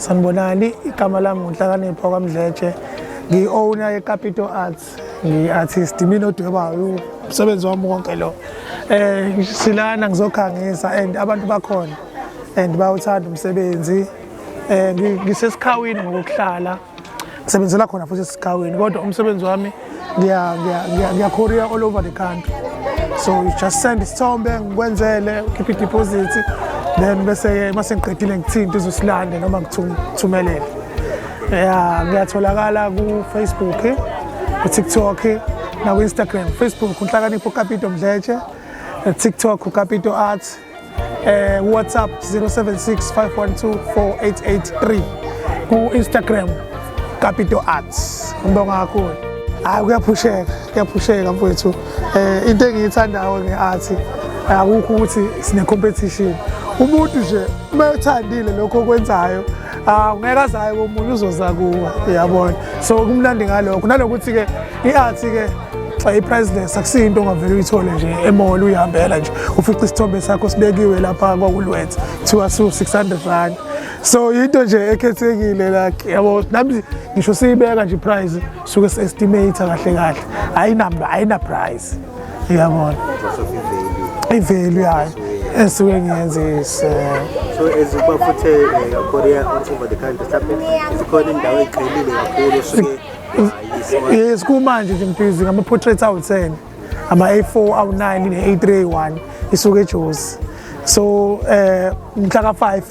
Sanibonani, igama lami nguNhlakanipho kaMdletshe. Ngi-owner ye-Capital Arts, ngi-artist, mina odwebayo umsebenzi wami wonke lo. Silana ngizokhangisa and abantu bakhona and bayawuthanda umsebenzi. Ngisesikhawini ngokuhlala. Ngisebenzela khona futhi esikhawini kodwa umsebenzi wami ngiya-courier all over the country. So you just send isithombe ngikwenzele, keep it deposit, then bese mase ngiqedile ngithinta izosilande noma ngithumelele. Ngiyatholakala ku Facebook, ku TikTok, na ku Instagram. Facebook uNhlakanipho Capital Mdletshe, TikTok Capital Arts, WhatsApp 076 512 4883, ku Instagram Capital Arts. Ngibonga kakhulu. Kuyaphusheka mfowethu. Into engiyithandayo ngeart akukho ukuthi sine competition. Umuntu nje mayethandile lokho okwenzayo, ungeke azayo komunye uzoza kuwe, uyabona. So kumnandi ngalokho nalokuthi ke iart ke priceless, akusinto ongavele uyithole nje emall uyihambela nje ufica isithombe sakho sibekiwe lapha kwakulwethu kuthiwa su600 rand. So into nje ekhethekile like yabo, nami ngisho siyibeka nje price suke se-estimate kahle ayina price, uyabona. I-value yayo esuke ngiyenzisa. So eziba futhi Korea all over the country, zikhona indawo eqhelile kakhulu suke yes, kumanje nje ngibhizi ngama-portraits awu-10, ama-A4 awu-9 ne-A3 A1 isuke eJozi. So mhla ka-5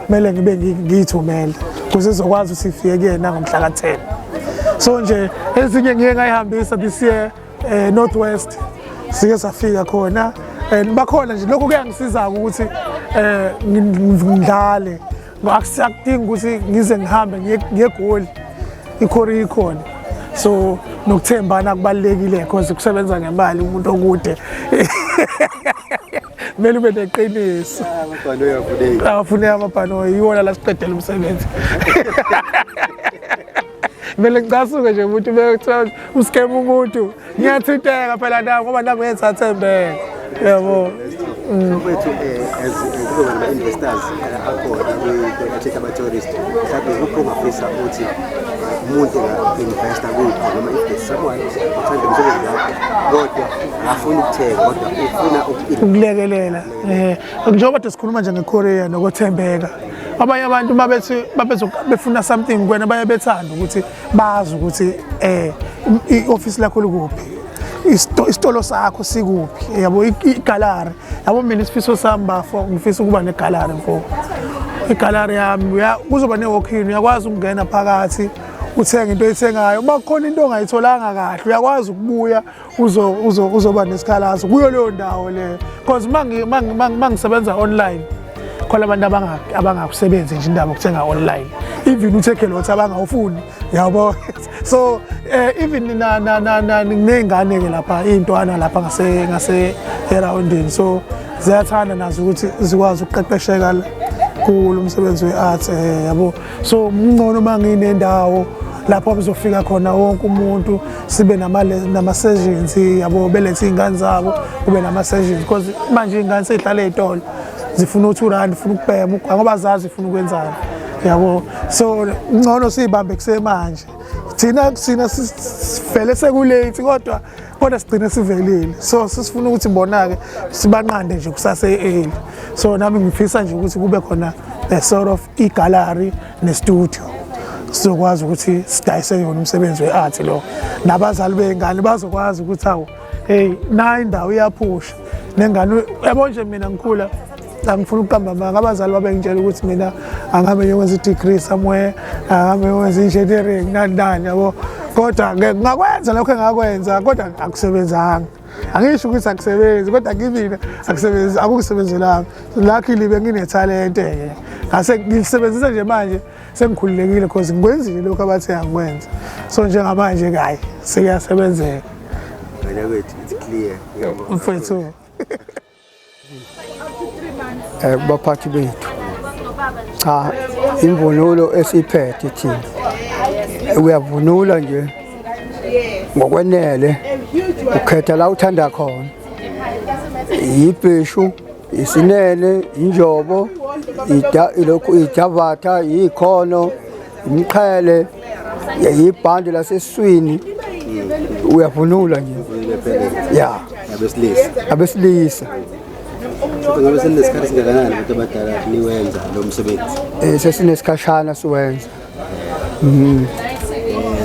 kumele ngibe ngiyithumele ukuze izokwazi ukuthi ifike kuyena ngomhla ka-10. So nje ezinye ngike ngayihambisa this year Northwest, sike safika khona and bakhona nje lokho kuyangisiza ukuthi ngidlale, akudingi ukuthi ngize ngihambe ngiyegoli iKorea ikhona. So nokuthembana kubalekile because kusebenza ngemali umuntu okude. Kumele ube neqiniso. amabhano yafuneka. Afuneka amabhano yiwona la siqedela umsebenzi. Kumele ngicasuke nje umuntu bekuthiwa uskema umuntu. Ngiyathinteka phela nami ngoba nami ngiyathembeka. Yabo. Mfowethu as investors akhona ama-tourist, mhlawumbe kuphi ongafisa ukuthi umuntu nga-investa kukho noma if there's someone uthanda umsebenzi wakho kodwa afuna ukuthenga kodwa ufuna ukulekelela. Njengoba sikhuluma nje ngeKorea nokuthembeka, abanye abantu befuna something kuwena baye bethanda ukuthi bazi ukuthi i-office lakho likuphi, isitolo sakho sikuphi, yabo, igalari. Yabo mina isifiso sami bafo ngifisa ukuba negalari mfo. Igalari yami kuzoba ne-walk-in, uyakwazi ukungena phakathi uthenga into oyithengayo. Uma kukhona into ongayitholanga kahle uyakwazi ukubuya uzoba nesikhalazo kuyo leyo ndawo leyo, because mangisebenza online khona abantu abangakusebenzi nje indaba ukuthenga online, even utheke lot abangawufuni, yabo. So even ney'ngane ke lapha iy'ntwana lapha ngase aroundini, so ziyathanda nazo ukuthi zikwazi ukuqeqesheka kulo umsebenzi we-art, yabo. So ngcono manginendawo lapho bizofika khona wonke umuntu, sibe nama-sessions, yabo, belethe iy'ngane zabo kube nama-sessions because manje iy'ngane sey'hlala ey'tolo zifuna u2 rand, zifuna ukubhema ngoba zazi zifuna ukwenzani, yabo. So ngcono siyibambe kusemanje, thina sivele sekulate kodwa sigcine sivelile. So sisifuna ukuthi bona-ke sibanqande nje kusase-early. So nami ngifisa nje ukuthi kube khona a sort of igalari ne-studio sizokwazi ukuthi sidayise yona umsebenzi we-art lo, nabazali bey'ngane bazokwazi ukuthi hawu, hey, nayo indawo iyaphusha nengane. Yabo nje mina ngikhula angifuna ukuqamba amanga, abazali babengitshela ukuthi mina angihambe ngiyokwenza i-degree somewhere, angihambe ngiyokwenza i-engineering nani, yabo. Kodwa ngakwenza lokho engakwenza kodwa akusebenzanga. Angisho ukuthi akusebenzi kodwa kimina akusebenzi, akukusebenzelanga. Luckily benginethalente ngase ngilisebenzisa nje manje sengikhululekile because ngikwenzile lokho abathe angikwenza. So njengamanje ke hayi sekuyasebenzeka. Wena kwethu it's clear, mfethu. Baphathi bethu, cha, imvunulo esiphethe thina uyavunula nje ngokwenele, ukhetha la uthanda khona, ibheshu, isinene, injobo, ilokhu ijavatha ikhono imqhele yibhande lasesiswini uyavunula nje ya abesilisa ngabe seninesikhathi singakanani abantu abadala niwenza lo msebenzi sesinesikhashana siwenza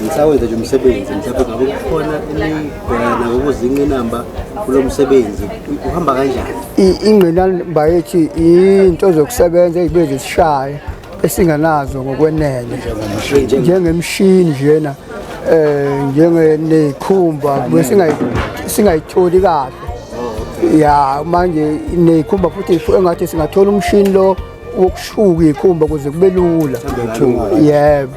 nisawenza nje umsebenzi mhlawumbe ngabe kukhona enigwena ukuzinqa inamba kulo msebenzi uhamba kanjani ingqinamba yethu into zokusebenza ezibiza isishaye esinganazo ngokwenene njengemshini njena njengenekhumba singayitholi kahle ya manje nekhumba futhi engathi singathola umshini lo wokushuka ikhumba kuze kube lula yebo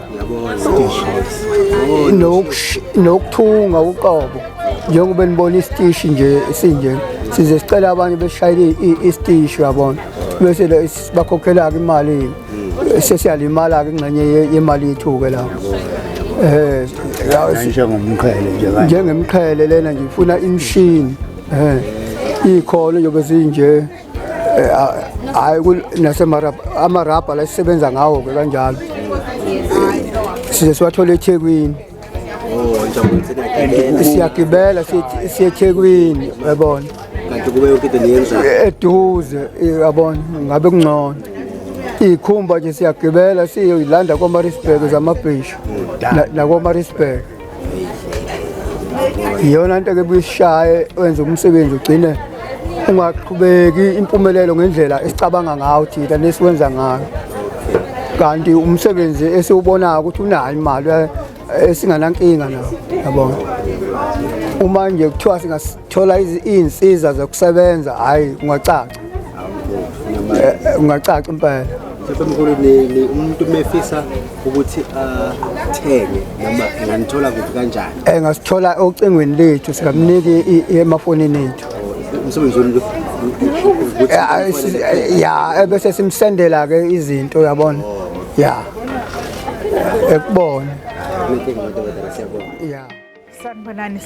nokuthunga uqobo njengoba nibona isitishi nje sinje size sicela abanye beshayile isitishi yabona bese sibakhokhela imali sesiyalimala ke ingxenye yemali yethu ke lapho njengemqhele lena nje ifuna imshini ikholo yobe zinje hayi amarabha la sisebenza ngawo ke kanjalo size siwathola eThekwini siyagibela siye eThekwini yabona kanti kube yonke into niyenza eduze yabona ngabe kungcono ikhumba nje siyagibela siyoyilanda kwaMaritzburg zamabhisho nakwaMaritzburg iyona into ke buyishaye wenza umsebenzi ugcine ungaqhubeki impumelelo ngendlela esicabanga ngayo thina nesiwenza ngayo kanti umsebenzi esiwubona ukuthi unayo imali esinganankinga nawo yabona uma nje kuthiwa singathola izinsiza zokusebenza hayi ungacaca impela mhlawumbe umuntu mefisa ukuthi athenge noma enganithola kuphi kanjani engasithola ocingweni lethu sikamniki emafonini ethu umsebenzi ya bese simsendela ke izinto yabona ya ekubona ya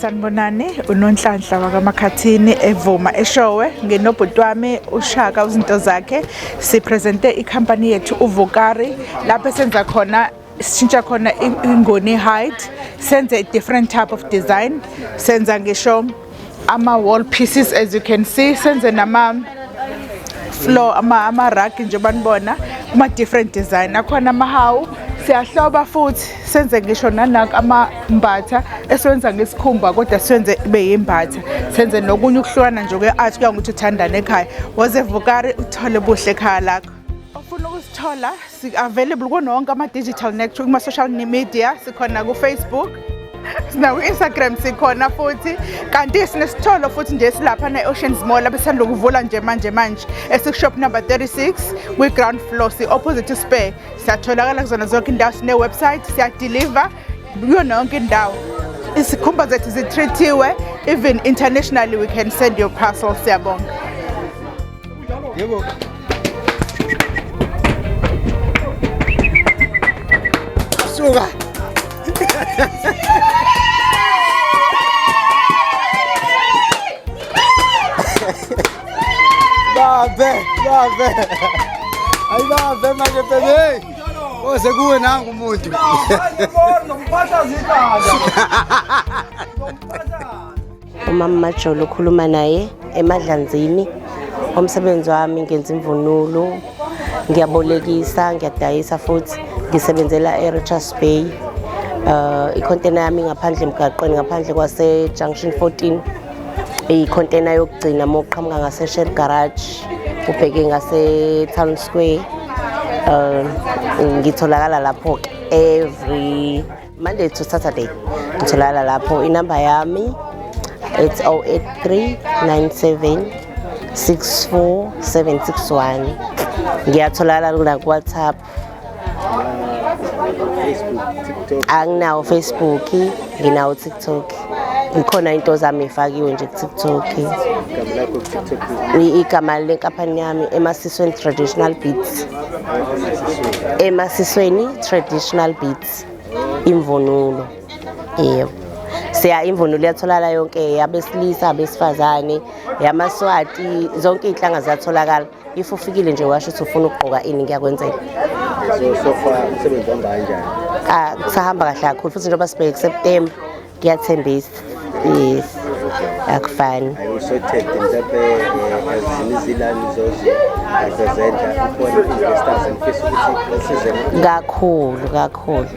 Sanibonani uNonhlanhla wakaMakhathini evuma eShowe ngenobhuti wami uShaka uzinto zakhe sipresente icompany yethu uVukari lapho senza khona sishintsha khona ingoni height senze different type of design senza ngisho ama wall pieces as you can see senze nama floor ama rug nje banibona kuma different design akhona amahawu siyahloba futhi senze ngisho nanaka amambatha esiwenza ngesikhumba kodwa siwenze ibe yimbatha senze nokunye ukuhlukana nje kwe-art kuya ngokuthi uthandane ekhaya woze Vukari uthole buhle ekhaya lakho ofuna ukusithola si-available kononke ama-digital network kuma-social media sikhona ku-Facebook Instagram sikhona futhi kanti sinesitolo futhi nje silapha ne-Oceans Mall abesanda ukuvula nje manje esikushop number 36 kwi-ground floor opposite Spare siyatholakala kuzona zonke indawo sine-website siyadeliver kuyo yonke indawo isikhumba zethu zitreatiwe even internationally we can send your parcel siyabonga yebo suka Babe manje bebe oze kuwe nangu umuntu Umama Majolo ukhuluma naye eMadlanzini umsebenzi wami ngenza imvunulo ngiyabolekisa ngiyadayisa futhi ngisebenzela eRichards Bay icontainer yami ngaphandle emgaqweni ngaphandle kwase Junction 14 icontainer yokugcina moqhamuka ngase Shell Garage ubheke ngase Town Square ngitholakala lapho every Monday to Saturday ngitholakala lapho inamba yami it's 0839764761 ngiyatholakala ku WhatsApp anginawo Facebook nginawo TikTok ngikhona into zami efakiwe nje ku-TikTok igama lenkampani yami Emasisweni Traditional Beats Emasisweni Traditional Beats imvunulo yebo siya imvunulo yatholakala yonke yabesilisa abesifazane yamaswati zonke inhlanga ziyatholakala if ufikile nje washo ukuthi ufuna ukugqoka ini kuyakwenzela. So far umsebenzi wami kanjani? Kusahamba kahle kakhulu futhi njengoba sibheke September kuyathembisa. Yes. Akufani. I also take mhlawumbe ezinye izilani representa khona investors ngifisa ukuthi size kakhulu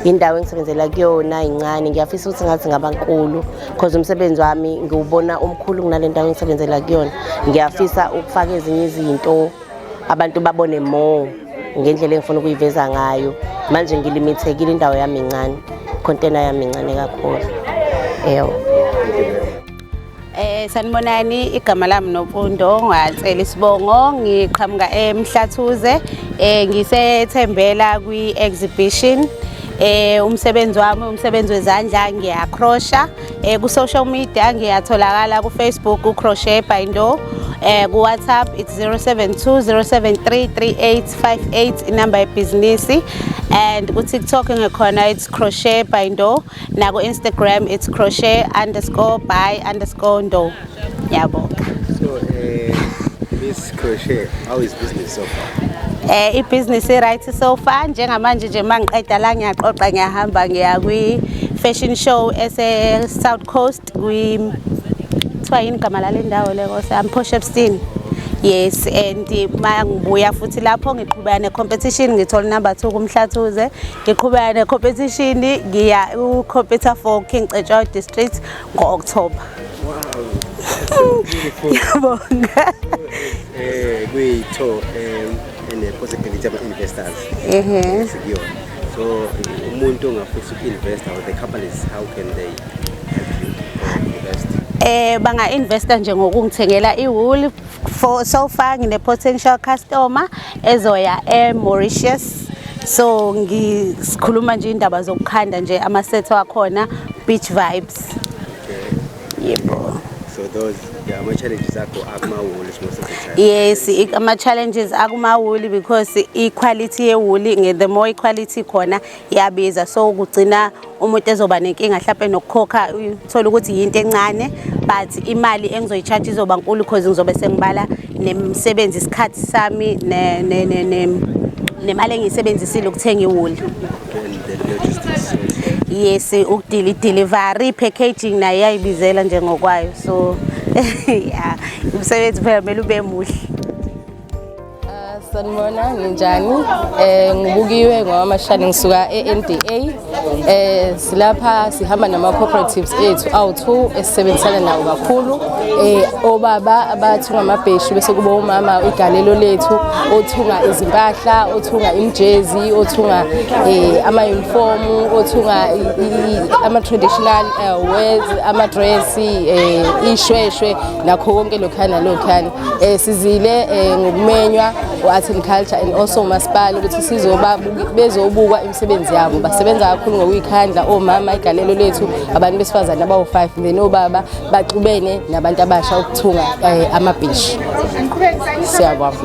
indawo engisebenzela kuyona incane ngiyafisa ukuthi ngathi ngabankulu because umsebenzi wami ngiwubona omkhulu kunale ndawo engisebenzela kuyona ngiyafisa ukufaka ezinye izinto abantu babone more ngendlela engifuna ukuyiveza ngayo manje ngilimithekile indawo yami incane container yami incane kakhulu yebo. Sanibonani, igama lami Nomfundo ngicela isibongo ngiqhamuka eMhlathuze ngisethembela kwi-exhibition umsebenzi wami umsebenzi wezandla ngiyakrosha ku social media ngiyatholakala ku Facebook uCrochet by Ndo ku WhatsApp it's 0720733858 inamba yebhizinisi and ku TikTok ngikhona it's Crochet by Ndo na ku Instagram it's crochet_by_Ndo. Ngiyabonga. So Miss Crochet, how is business so far? I-business right so far njengamanje nje mangiqeda la ngiyaqoqa ngiyahamba ngiya kwi fashion show South Coast kuthiwa yini igama lale ndawo le Posh Epstein. Yes, and mangibuya futhi lapho ngiqhubeka ne-competition ngithola number 2 kuMhlathuze ngiqhubeka ne-competition ngiya uComputer for King Cetshwayo District ngo-October. Ngiyabonga. Kuyitho possibility of investors. So umuntu ongafisa uku-invest or the companies how can they help you invest? Banga investor nje ngokungithengela iwool for so far ngine potential customer ezoya eMauritius so ngisikhuluma nje indaba zokukhanda nje amasetho akhona beach vibes. Yebo. So those ama challenges akho akuma-wool most of the time. Yes, ama challenges akuma-wool because equality ye-wool the more equality khona iyabiza so kugcina umuntu ezoba nenkinga mhlawumbe nokukhokha uthola ukuthi into encane but imali engizoyicharge izoba nkulu because ngizobe sengibala nemsebenzi isikhathi sami nemali engiyisebenzisile ukuthenga iwool. Yes, delivery packaging nayo iyayibizela nje ngokwayo so yeah umsebenzi phela kumele ube muhle. Sanibona ninjani ngibukiwe ngwamashani ngisuka eNDA silapha sihamba nama cooperatives ethu awu2 esisebenzisana nawo kakhulu obaba abathunga amabheshi bese kuba umama igalelo lethu othunga izimpahla othunga imjezi othunga ama uniform othunga ama traditional wears ama dress ishweshwe nakho konke lokhana sizile ngokumenywa agriculture and also masipala ukuthi sizoba bezobukwa imisebenzi yabo basebenza kakhulu ngokuyikhandla omama igalelo lethu abantu besifazana abawu5 then obaba baxubene nabantu abasha ukuthunga amabhishi. Siyabonga.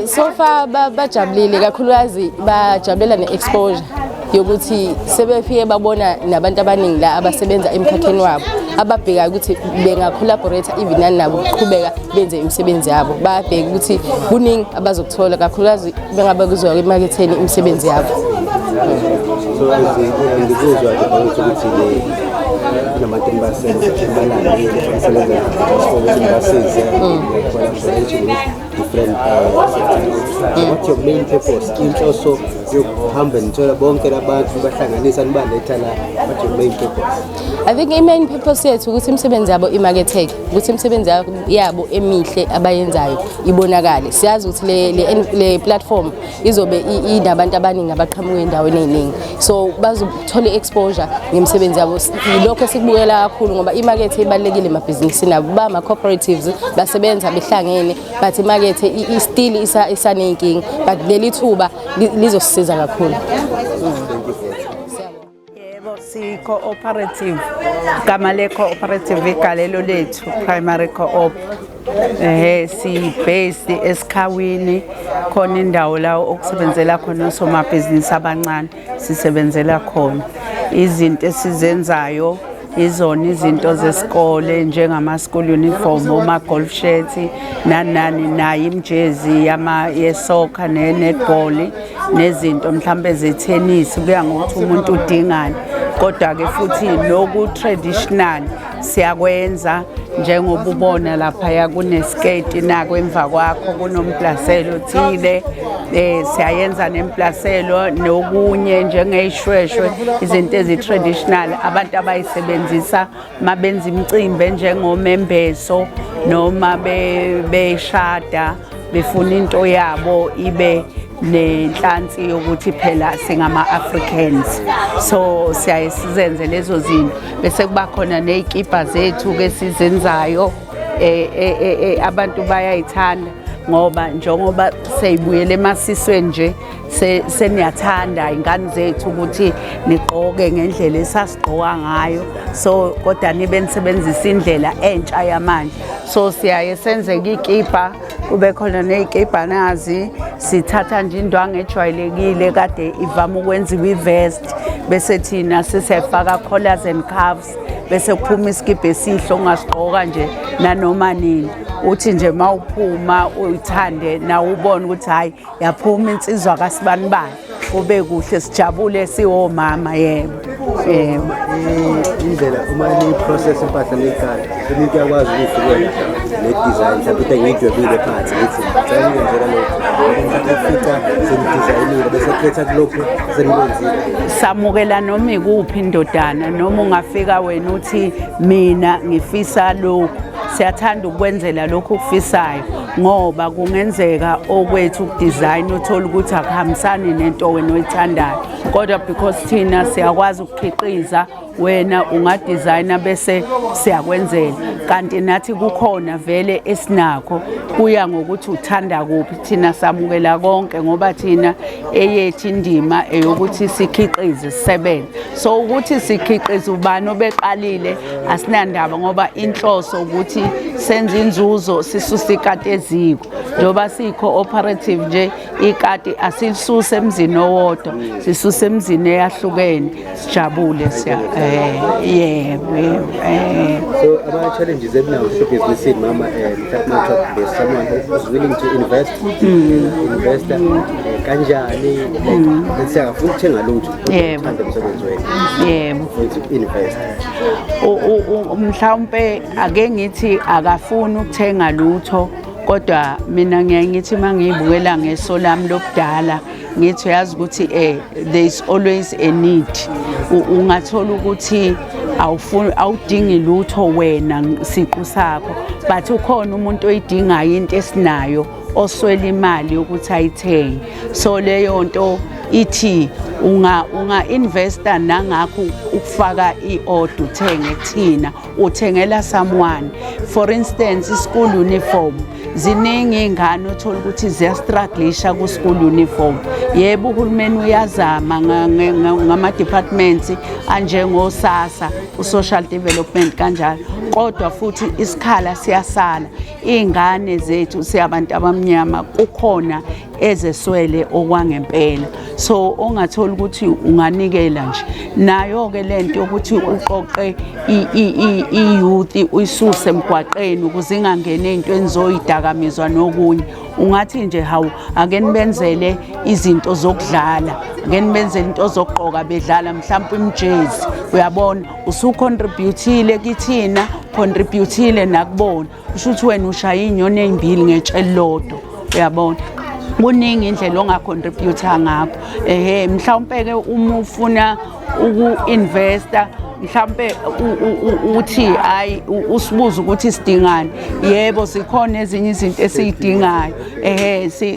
So far bajabulile kakhulukazi bajabulela neexposure yokuthi sebefike babona nabantu abaningi la abasebenza emkhakheni wabo ababheka ukuthi benga collaborate even nabo ukuqhubeka benze imisebenzi yabo babheka ukuthi kuningi abazokuthola kakhulukazi bengabe kuzwa emarketeni imisebenzi yabo. So ngikuzwa nje ukuthi nabantu basebenza different sectors. What's your main purpose? Also yokuhamba nithola bonke labantu bahlanganisa nibaletha la. What's your main purpose? I think main purpose yethu ukuthi imisebenzi yabo imarketeke ukuthi imisebenzi yabo emihle abayenzayo ibonakale. Siyazi ukuthi le platform izobe inabantu abaningi abaqhamuka endaweni eziningi so bazothola exposure ngemisebenzi yabo lokho sikubukela kakhulu ngoba imarket ibalekile emabhizinisini nabo ba ama cooperatives basebenza behlangene but imarket still isanenkingi but leli thuba lizosisiza kakhulu. Si-cooperative igama le-cooperative igalelo lethu primary co-op si-based esikhawini khona indawo la okusebenzela khona osomabhizinisi abancane sisebenzela khona izinto esizenzayo izona izinto zesikole njengama-school uniform, oma-golf shirts, nani nayo imijezi yesoccer ne-netball nezinto mhlambe zethenisi kuya ngokuthi umuntu udingani. Kodwa-ke futhi noku-traditional siyakwenza njengoba ubona laphaya kuneskate nako emva kwakho kunomplaselo othile, siyayenza nemplaselo nokunye njengey'shweshwe, izinto ezi-traditional abantu abayisebenzisa mabenza imicimbi njengomembeso noma beshada befuna into yabo ibe nenhlansi yokuthi phela singama-Africans. So siyaye sizenze lezo zinto bese kuba khona ney'kipa zethu-ke sizenzayo abantu bayayithanda ngoba njengoba seyibuyele emasisweni nje seniyathanda ingane zethu ukuthi nigqoke ngendlela esasigqoka ngayo, so kodwa nibe nisebenzisa indlela entsha yamanje. So siyaye senzeke ikipa, kube khona ney'kipa nazi, sithatha nje indwangu ejwayelekile kade ivama ukwenziwa i-vest bese thina sisefaka collars and cuffs bese kuphuma iskipa esihle ongasigqoka nje nanoma nini. Uthi nje mawuphuma uyithande nawe ubone ukuthi hayi yaphuma insizwa kaSibanibani, kube kuhle sijabule siwomama. Yebo. Indlela uma ni-process impahla ney'kali umuntu uyakwazi ukuyifikela ne-design mhlawumbe ngiyidwebile phansi ngithi ngenzela lokhu fika senidizayinile bese khetha kulokhu senikwenzile. Samukela noma ikuphi indodana noma ungafika wena uthi mina ngifisa lokhu, siyathanda ukwenzela lokhu okufisayo ngoba kungenzeka okwethu ukudesign uthola ukuthi akuhambisani nento wena oyithandayo, kodwa because thina siyakwazi ukukhiqiza wena ungadesigna bese siyakwenzela. Kanti nathi kukhona vele esinakho, kuya ngokuthi uthanda kuphi. Thina samukela konke ngoba thina eyethu indima eyokuthi sikhiqize sisebenze. So ukuthi sikhiqize ubani obeqalile asinandaba ngoba inhloso ukuthi senze inzuzo sisusa ikati eziko. Njoba si-cooperative nje ikati asilisuse emzini owodwa, sisuse emzini eyahlukene sijabule siya. So ama-challenges ebinawo showbiznesini mama, there's someone who's willing to invest, investor kanjani bese akafuna ukuthenga lutho uthanda umsebenzi wethu. Yebo. To invest. Mhlawumbe ake ngithi akafuni ukuthenga lutho, kodwa mina ngiye ngithi mangiyibukela ngeso lami lobudala ngithi uyazi ukuthi there is always a need. Ungathola ukuthi awudingi lutho wena siqu sakho, but ukhona umuntu oyidingayo into esinayo oswela imali ukuthi ayithenge. So leyo nto ithi unga-investa nangakho ukufaka i-order uthenge kuthina, uthengela someone. For instance, i-school uniform, ziningi iy'ngane uthola ukuthi ziyastrugglisha ku-school uniform. Yebo uhulumeni uyazama ngama-departments anjengo-SASSA, u-social development kanjalo, kodwa futhi isikhala siyasala. Iy'ngane zethu siyabantu abamnyama kukhona ezeswele okwangempela. So ongathola ukuthi unganikela nje nayo-ke lento yokuthi uqoqe i-youth uyisuse emgwaqeni ukuze ingangene ey'ntweni zoyidakamizwa nokunye. Ungathi nje hawu ake nibenzele izinto zokudlala, ake nibenzele into zokugqoka bedlala mhlawumbe imijezi, uyabona usucontributile kithina, contributile nakubona. Usho ukuthi wena ushaya inyoni ey'mbili ngetshe elilodwa, uyabona. Kuningi indlela ongacontributa ngakho. Mhlawumbe-ke uma ufuna uku-investa mhlawumbe uthi hayi usibuza ukuthi sidingani. Yebo zikhona ezinye izinto esiyidingayo,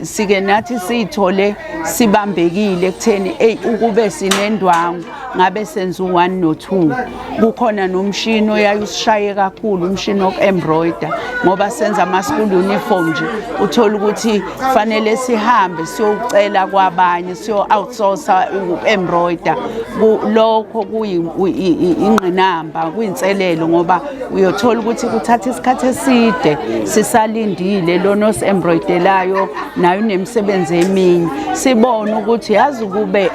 sike nathi siyithole sibambekile ekutheni ukube sinendwangu ngabe senza u1 no2. Kukhona nomshini oyayusishaye kakhulu, umshini woku-embroider ngoba senza ama-school uniform nje uthola ukuthi fanele sihambe siyocela kwabanye, siyo-outsourca u-embroider. Lokho ingqinamba, kuyinselelo ngoba uyothola ukuthi kuthatha isikhathi eside sisalindile lona osi-embroidelayo nayo nemisebenzi eminye. Sibone ukuthi yazi kube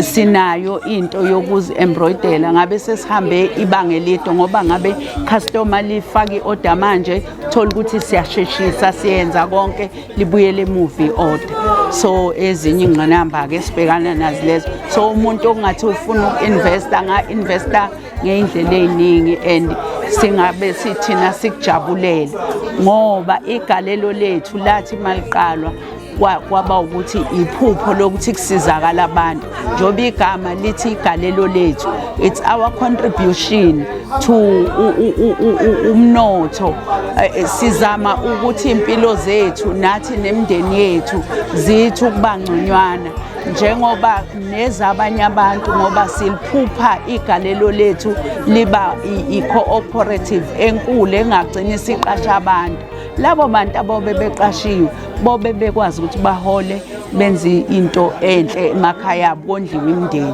sinayo into yokuzi embroidela ngabe sesihambe ibanga elide ngoba ngabe customer lifaka i-order manje thola ukuthi siyasheshisa siyenza konke libuyele movie order. So ezinye ingqinamba ke sibhekana nazo lezo. So umuntu ongathi ufuna uku-investa nga-investa ngey'ndlela ey'ningi and singabe sithina sikujabulele ngoba igalelo lethu lathi maliqalwa kwaba ukuthi iphupho lokuthi kusizakala abantu njoba igama lithi igalelo lethu. It's our contribution to umnotho. Sizama ukuthi impilo zethu nathi nemindeni yethu zithi ukuba ngconywana njengoba nezabanye abantu ngoba siliphupha igalelo lethu liba i-cooperative enkulu engagcini siqasha abantu. Labo bantu abobe beqashiwe bobe bekwazi ukuthi bahole benze into enhle emakhaya abo kondliwe imindeni.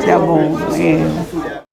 Siyabonga.